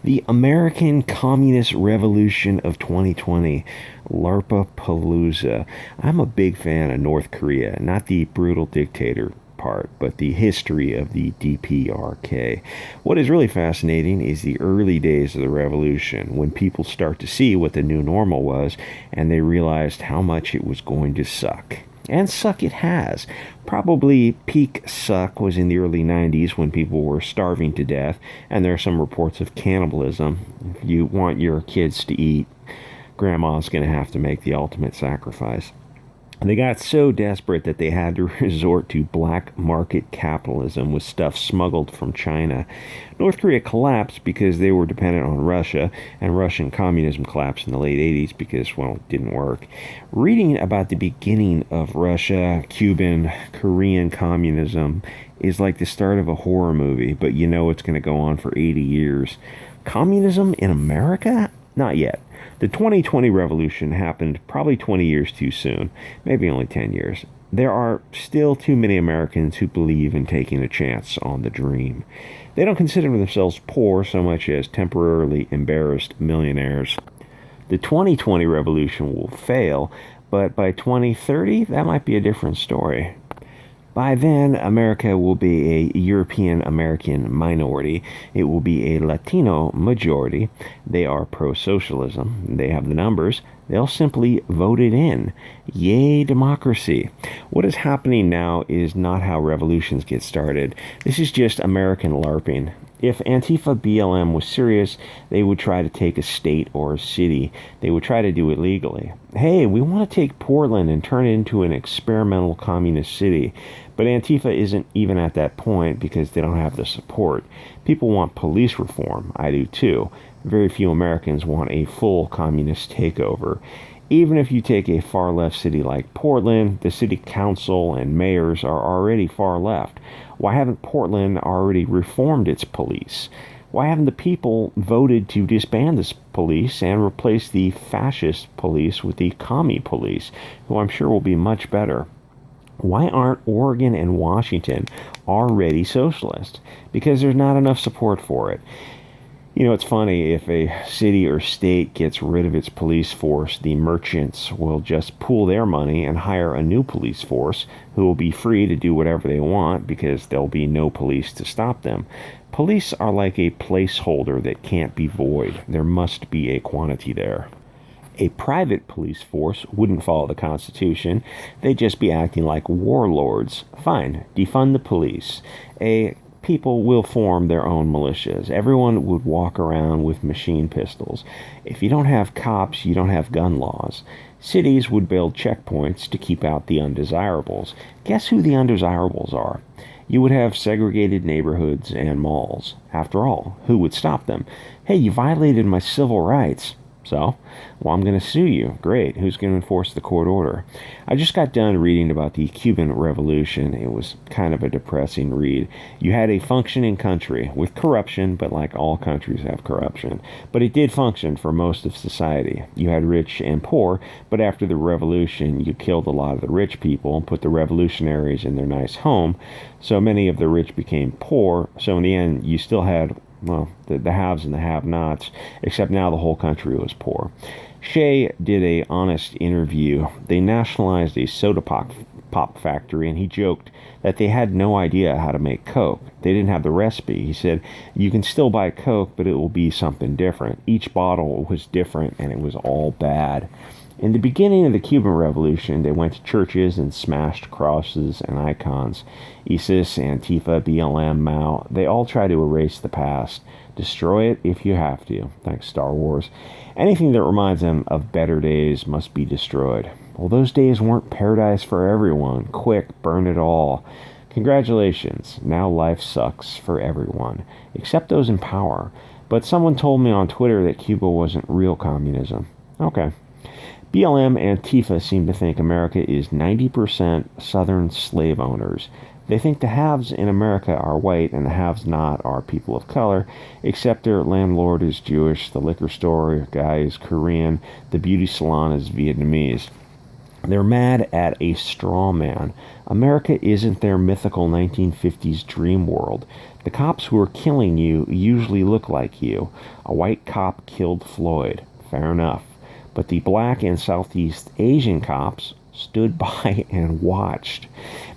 The American Communist Revolution of 2020, larpapalooza. I'm a big fan of North Korea, not the brutal dictator part, but the history of the DPRK. What is really fascinating is the early days of the revolution, when people start to see what the new normal was and they realized how much it was going to suck. And suck it has. Probably peak suck was in the early 90s when people were starving to death, and there are some reports of cannibalism. If you want your kids to eat, grandma's going to have to make the ultimate sacrifice. They got so desperate that they had to resort to black market capitalism with stuff smuggled from China. North Korea collapsed because they were dependent on Russia, and Russian communism collapsed in the late 80s because, well, it didn't work. Reading about the beginning of Russia, Cuban, Korean communism is like the start of a horror movie, but you know it's going to go on for 80 years. Communism in America? Not yet. The 2020 revolution happened probably 20 years too soon, maybe only 10 years. There are still too many Americans who believe in taking a chance on the dream. They don't consider themselves poor so much as temporarily embarrassed millionaires. The 2020 revolution will fail, but by 2030, that might be a different story. By then, America will be a European American minority. It will be a Latino majority. They are pro-socialism. They have the numbers. They'll simply vote it in. Yay, democracy. What is happening now is not how revolutions get started. This is just American LARPing. If Antifa BLM was serious, they would try to take a state or a city. They would try to do it legally. Hey, we want to take Portland and turn it into an experimental communist city. But Antifa isn't even at that point because they don't have the support. People want police reform. I do too. Very few Americans want a full communist takeover. Even if you take a far left city like Portland, the city council and mayors are already far left. Why haven't Portland already reformed its police? Why haven't the people voted to disband this police and replace the fascist police with the commie police, who I'm sure will be much better? Why aren't Oregon and Washington already socialist? Because there's not enough support for it. You know, it's funny, if a city or state gets rid of its police force, the merchants will just pool their money and hire a new police force who will be free to do whatever they want because there'll be no police to stop them. Police are like a placeholder that can't be void. There must be a quantity there. A private police force wouldn't follow the Constitution. They'd just be acting like warlords. Fine, defund the police. People will form their own militias. Everyone would walk around with machine pistols. If you don't have cops, you don't have gun laws. Cities would build checkpoints to keep out the undesirables. Guess who the undesirables are? You would have segregated neighborhoods and malls. After all, who would stop them? Hey, you violated my civil rights. So, well, I'm going to sue you. Great. Who's going to enforce the court order? I just got done reading about the Cuban Revolution. It was kind of a depressing read. You had a functioning country with corruption, but like all countries have corruption. But it did function for most of society. You had rich and poor, but after the revolution, you killed a lot of the rich people and put the revolutionaries in their nice home. So many of the rich became poor. So in the end, you still had the haves and the have-nots, except now the whole country was poor. Shea did a honest interview. They nationalized a soda pop factory, and he joked that they had no idea how to make Coke. They didn't have the recipe. He said, you can still buy Coke, but it will be something different. Each bottle was different, and it was all bad. In the beginning of the Cuban Revolution, they went to churches and smashed crosses and icons. ISIS, Antifa, BLM, Mao, they all try to erase the past. Destroy it if you have to. Thanks, Star Wars. Anything that reminds them of better days must be destroyed. Well, those days weren't paradise for everyone. Quick, burn it all. Congratulations. Now life sucks for everyone, except those in power. But someone told me on Twitter that Cuba wasn't real communism. Okay. BLM and Antifa seem to think America is 90% Southern slave owners. They think the haves in America are white and the haves not are people of color, except their landlord is Jewish, the liquor store guy is Korean, the beauty salon is Vietnamese. They're mad at a straw man. America isn't their mythical 1950s dream world. The cops who are killing you usually look like you. A white cop killed Floyd. Fair enough. But the black and Southeast Asian cops stood by and watched.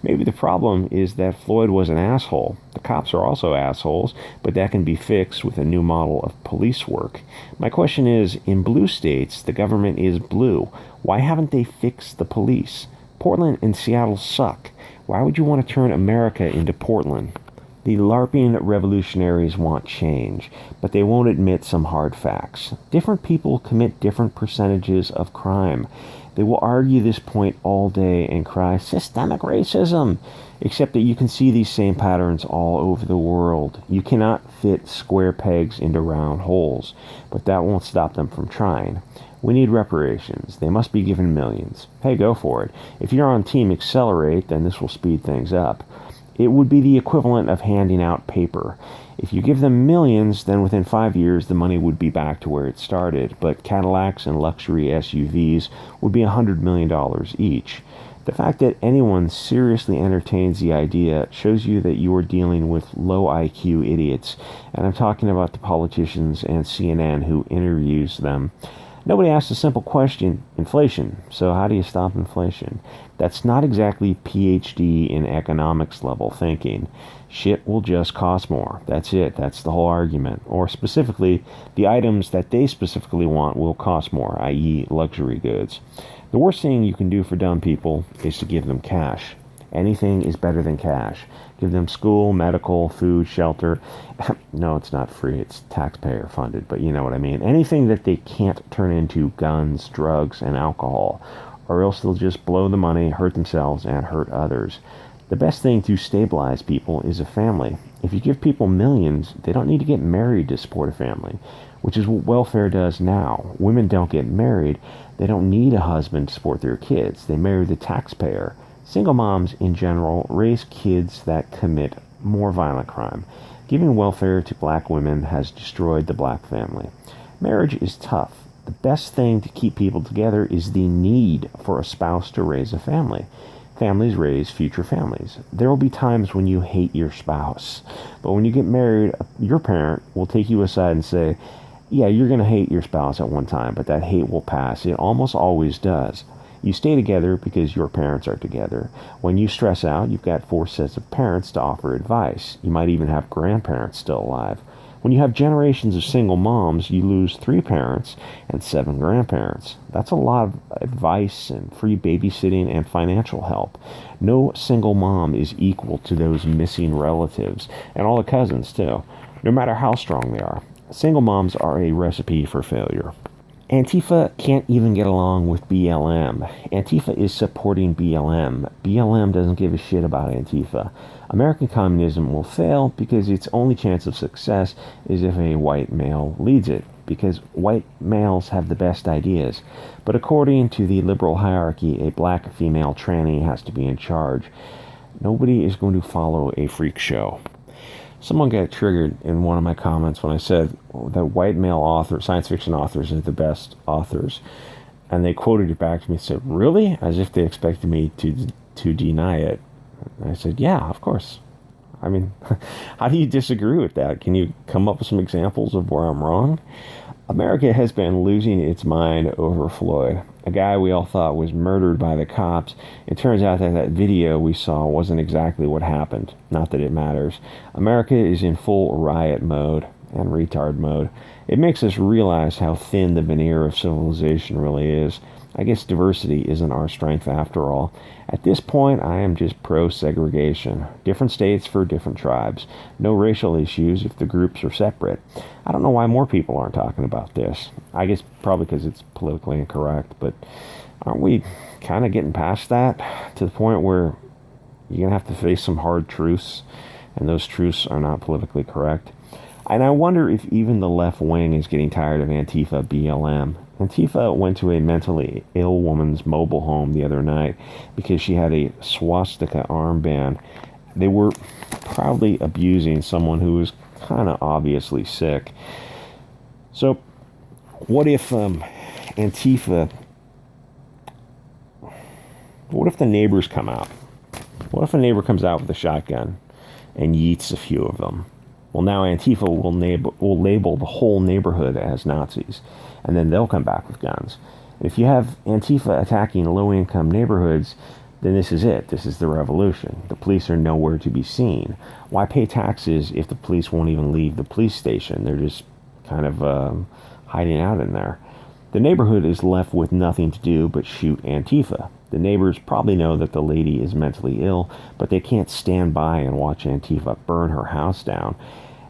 Maybe the problem is that Floyd was an asshole. The cops are also assholes, but that can be fixed with a new model of police work. My question is, in blue states, the government is blue. Why haven't they fixed the police? Portland and Seattle suck. Why would you want to turn America into Portland? The LARPing revolutionaries want change, but they won't admit some hard facts. Different people commit different percentages of crime. They will argue this point all day and cry, systemic racism, except that you can see these same patterns all over the world. You cannot fit square pegs into round holes, but that won't stop them from trying. We need reparations. They must be given millions. Hey, go for it. If you're on Team Accelerate, then this will speed things up. It would be the equivalent of handing out paper. If you give them millions, then within 5 years the money would be back to where it started, but Cadillacs and luxury SUVs would be $100 million each. The fact that anyone seriously entertains the idea shows you that you are dealing with low IQ idiots, and I'm talking about the politicians and CNN who interviews them. Nobody asked a simple question, inflation. So how do you stop inflation? That's not exactly PhD in economics level thinking. Shit will just cost more. That's it. That's the whole argument. Or specifically, the items that they specifically want will cost more, i.e. luxury goods. The worst thing you can do for dumb people is to give them cash. Anything is better than cash. Give them school, medical, food, shelter. No, it's not free. It's taxpayer funded, but you know what I mean. Anything that they can't turn into guns, drugs, and alcohol, or else they'll just blow the money, hurt themselves, and hurt others. The best thing to stabilize people is a family. If you give people millions, they don't need to get married to support a family, which is what welfare does now. Women don't get married. They don't need a husband to support their kids. They marry the taxpayer. Single moms, in general, raise kids that commit more violent crime. Giving welfare to black women has destroyed the black family. Marriage is tough. The best thing to keep people together is the need for a spouse to raise a family. Families raise future families. There will be times when you hate your spouse, but when you get married, your parent will take you aside and say, yeah, you're going to hate your spouse at one time, but that hate will pass. It almost always does. You stay together because your parents are together. When you stress out, you've got 4 sets of parents to offer advice. You might even have grandparents still alive. When you have generations of single moms, you lose 3 parents and 7 grandparents. That's a lot of advice and free babysitting and financial help. No single mom is equal to those missing relatives, and all the cousins too, no matter how strong they are. Single moms are a recipe for failure. Antifa can't even get along with BLM. Antifa is supporting BLM. BLM doesn't give a shit about Antifa. American communism will fail because its only chance of success is if a white male leads it, because white males have the best ideas. But according to the liberal hierarchy, a black female tranny has to be in charge. Nobody is going to follow a freak show. Someone got triggered in one of my comments when I said that white male authors, science fiction authors, are the best authors. And they quoted it back to me and said, really? As if they expected me to deny it. And I said, yeah, of course. I mean, how do you disagree with that? Can you come up with some examples of where I'm wrong? America has been losing its mind over Floyd, a guy we all thought was murdered by the cops. It turns out that that video we saw wasn't exactly what happened. Not that it matters. America is in full riot mode and retard mode. It makes us realize how thin the veneer of civilization really is. I guess diversity isn't our strength after all. At this point, I am just pro-segregation. Different states for different tribes. No racial issues if the groups are separate. I don't know why more people aren't talking about this. I guess probably because it's politically incorrect, but aren't we kind of getting past that to the point where you're going to have to face some hard truths, and those truths are not politically correct? And I wonder if even the left wing is getting tired of Antifa BLM. Antifa went to a mentally ill woman's mobile home the other night because she had a swastika armband. They were proudly abusing someone who was kind of obviously sick. So, what if Antifa What if the neighbors come out? What if a neighbor comes out with a shotgun and yeets a few of them? Well, now Antifa will label the whole neighborhood as Nazis, and then they'll come back with guns. If you have Antifa attacking low-income neighborhoods, then this is it. This is the revolution. The police are nowhere to be seen. Why pay taxes if the police won't even leave the police station? They're just kind of hiding out in there. The neighborhood is left with nothing to do but shoot Antifa. The neighbors probably know that the lady is mentally ill, but they can't stand by and watch Antifa burn her house down.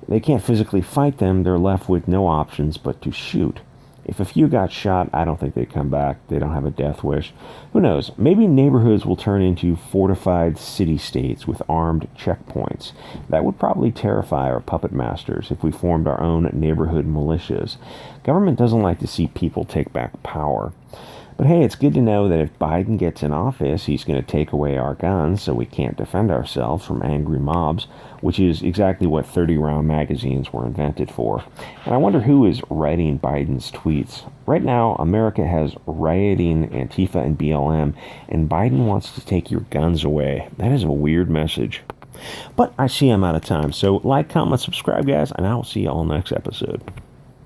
They can't physically fight them. They're left with no options but to shoot. If a few got shot, I don't think they'd come back. They don't have a death wish. Who knows? Maybe neighborhoods will turn into fortified city-states with armed checkpoints. That would probably terrify our puppet masters if we formed our own neighborhood militias. Government doesn't like to see people take back power. But hey, it's good to know that if Biden gets in office, he's going to take away our guns so we can't defend ourselves from angry mobs, which is exactly what 30-round magazines were invented for. And I wonder who is writing Biden's tweets. Right now, America has rioting Antifa and BLM, and Biden wants to take your guns away. That is a weird message. But I see I'm out of time, so like, comment, subscribe, guys, and I will see you all next episode.